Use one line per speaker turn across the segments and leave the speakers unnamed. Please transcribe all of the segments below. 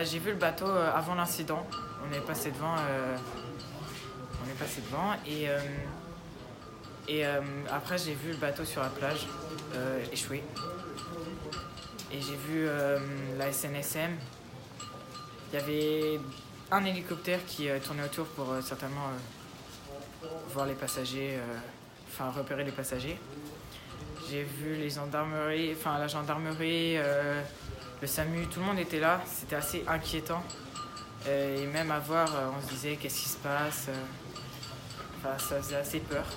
J'ai vu le bateau avant l'incident. On est passé devant. Et après j'ai vu le bateau sur la plage échouer. Et j'ai vu la SNSM. Il y avait un hélicoptère qui tournait autour pour certainement voir les passagers, repérer les passagers. J'ai vu la gendarmerie, le SAMU, tout le monde était là. C'était assez inquiétant. Et même à voir, on se disait qu'est-ce qui se passe. Ça faisait assez peur.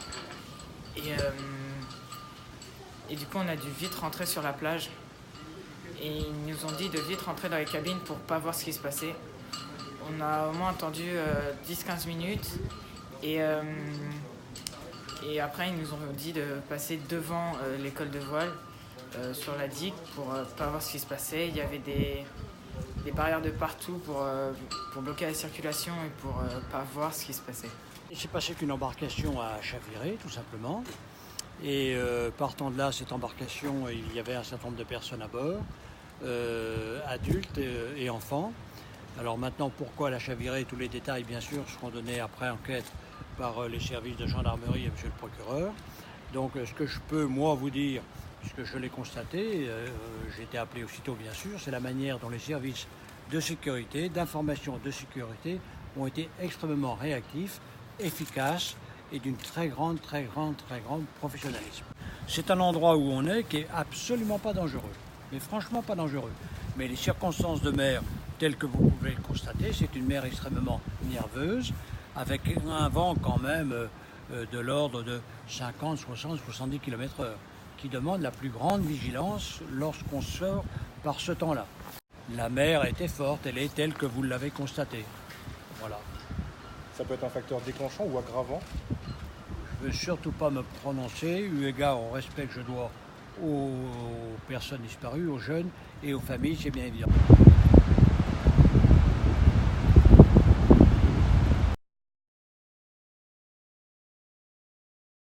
Et du coup, on a dû vite rentrer sur la plage. Et ils nous ont dit de vite rentrer dans les cabines pour pas voir ce qui se passait. On a au moins attendu 10-15 minutes. Et après, ils nous ont dit de passer devant l'école de voile sur la digue pour pas voir ce qui se passait. Il y avait des barrières de partout pour bloquer la circulation et pour pas voir ce qui se passait.
Il s'est passé qu'une embarcation a chaviré, tout simplement. Et partant de là, cette embarcation, il y avait un certain nombre de personnes à bord, adultes et enfants. Alors maintenant, pourquoi elle a chaviré? Tous les détails, bien sûr, seront donnés après enquête par les services de gendarmerie et monsieur le procureur. Donc ce que je peux, moi, vous dire, puisque je l'ai constaté, j'ai été appelé aussitôt, bien sûr, c'est la manière dont les services de sécurité, d'information de sécurité ont été extrêmement réactifs, efficaces et d'une très grande professionnalisme. C'est un endroit où on est qui est absolument pas dangereux, mais franchement pas dangereux. Mais les circonstances de mer, telles que vous pouvez le constater, c'est une mer extrêmement nerveuse, avec un vent quand même de l'ordre de 50, 60, 70 km/h, qui demande la plus grande vigilance lorsqu'on sort par ce temps-là. La mer était forte, elle est telle que vous l'avez constaté. Voilà.
Ça peut être un facteur déclenchant ou aggravant?
Je ne veux surtout pas me prononcer, eu égard au respect que je dois aux personnes disparues, aux jeunes et aux familles, c'est bien évident.